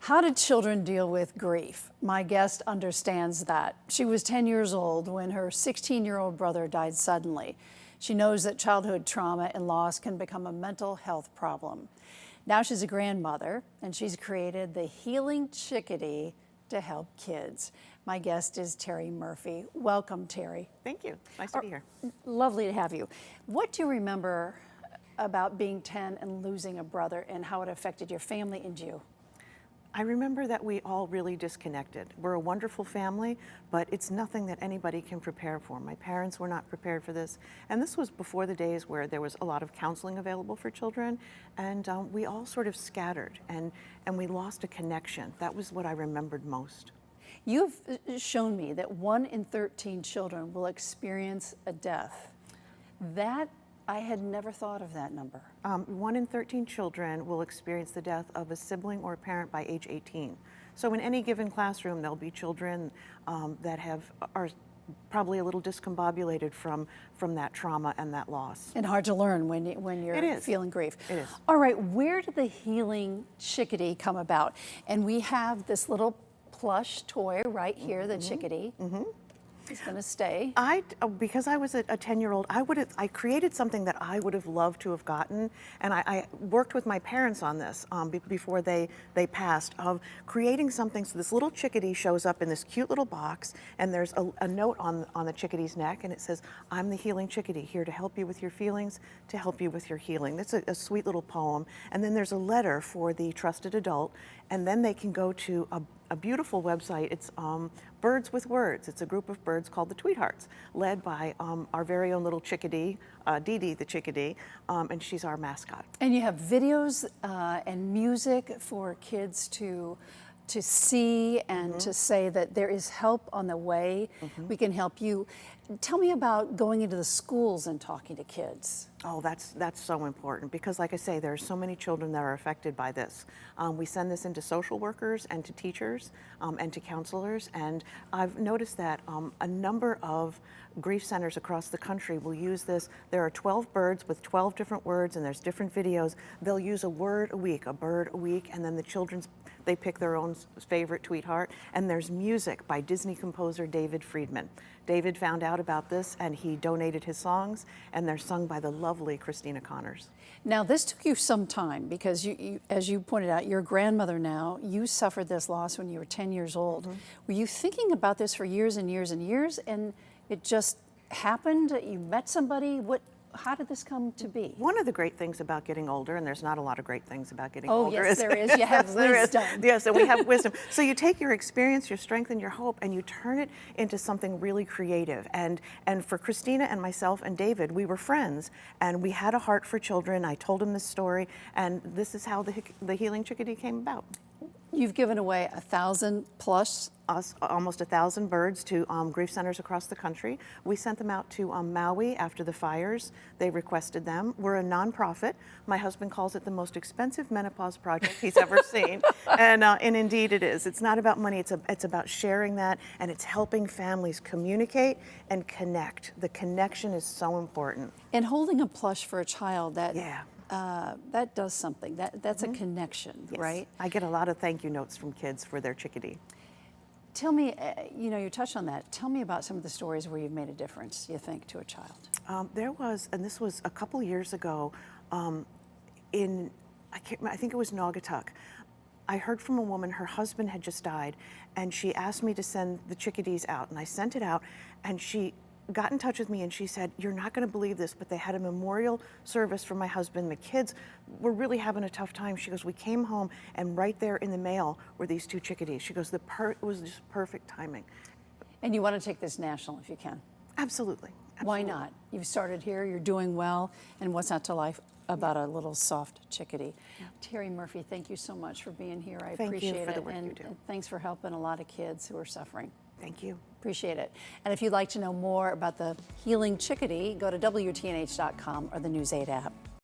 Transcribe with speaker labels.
Speaker 1: How do children deal with grief? My guest understands that. She was 10 years old when her 16-year-old brother died suddenly. She knows that childhood trauma and loss can become a mental health problem. Now she's a grandmother, and she's created the Healing Chickadee to help kids. My guest is Terry Murphy. Welcome, Terry.
Speaker 2: Thank you. Nice to be here.
Speaker 1: Lovely to have you. What do you remember about being 10 and losing a brother and how it affected your family and you?
Speaker 2: I remember that we all really disconnected. We're a wonderful family, but it's nothing that anybody can prepare for. My parents were not prepared for this. And this was before the days where there was a lot of counseling available for children. And we all sort of scattered and we lost a connection. That was what I remembered most.
Speaker 1: You've shown me that 1 in 13 children will experience a death. I had never thought of that number.
Speaker 2: 1 in 13 children will experience the death of a sibling or a parent by age 18. So in any given classroom, there'll be children that are probably a little discombobulated from that trauma and that loss.
Speaker 1: And hard to learn when you're feeling grief.
Speaker 2: It is.
Speaker 1: All right, where did the Healing Chickadee come about? And we have this little plush toy right here, the Chickadee. He's going to stay.
Speaker 2: Because I was a 10-year-old, I created something that I would have loved to have gotten, and I worked with my parents on this before they passed, of creating something. So this little chickadee shows up in this cute little box, and there's a note on the chickadee's neck, and it says, "I'm the Healing Chickadee, here to help you with your feelings, to help you with your healing." That's a sweet little poem. And then there's a letter for the trusted adult, and then they can go to a beautiful website. It's Birds with Words. It's a group of birds called the Tweethearts, led by our very own little chickadee, Dee Dee the chickadee, and she's our mascot.
Speaker 1: And you have videos and music for kids to see and to say that there is help on the way. We can help you. Tell me about going into the schools and talking to kids.
Speaker 2: Oh, that's so important, because like I say, there are so many children that are affected by this. We send this into social workers and to teachers and to counselors, and I've noticed that a number of grief centers across the country will use this. There are 12 birds with 12 different words, and there's different videos. They'll use a word a week, a bird a week, and then they pick their own favorite Tweetheart, and there's music by Disney composer David Friedman. David found out about this and he donated his songs, and they're sung by the lovely Christina Connors.
Speaker 1: Now this took you some time because you, as you pointed out, you're a grandmother now. You suffered this loss when you were 10 years old. Were you thinking about this for years and years and years, and it just happened? You met somebody? How did this come to be?
Speaker 2: One of the great things about getting older, and there's not a lot of great things about getting older.
Speaker 1: Oh, yes, there is. You have wisdom.
Speaker 2: Yes, so we have wisdom. So you take your experience, your strength, and your hope, and you turn it into something really creative. And for Christina and myself and David, we were friends, and we had a heart for children. I told him this story, and this is how the Healing Chickadee came about.
Speaker 1: You've given away 1,000 plus.
Speaker 2: Almost 1,000 birds to grief centers across the country. We sent them out to Maui after the fires. They requested them. We're a nonprofit. My husband calls it the most expensive menopause project he's ever seen, and indeed it is. It's not about money. It's about sharing that, and it's helping families communicate and connect. The connection is so important.
Speaker 1: And holding a plush for a child, that does something. That's a connection,
Speaker 2: Yes.
Speaker 1: right?
Speaker 2: I get a lot of thank you notes from kids for their chickadee.
Speaker 1: Tell me, you touched on that. Tell me about some of the stories where you've made a difference, you think, to a child.
Speaker 2: There was, and this was a couple years ago, I think it was Naugatuck. I heard from a woman, her husband had just died, and she asked me to send the chickadees out, and I sent it out, and she got in touch with me and she said, "You're not going to believe this, but they had a memorial service for my husband. The kids were really having a tough time." She goes, "We came home and right there in the mail were these 2 chickadees." She goes, it was just perfect timing.
Speaker 1: And you want to take this national if you can.
Speaker 2: Absolutely.
Speaker 1: Why not? You've started here, you're doing well, and what's not to like about a little soft chickadee? Terry Murphy, thank you so much for being here. I appreciate it.
Speaker 2: Thank you for the work you do.
Speaker 1: And thanks for helping a lot of kids who are suffering.
Speaker 2: Thank you.
Speaker 1: Appreciate it. And if you'd like to know more about the Healing Chickadee, go to WTNH.com or the News 8 app.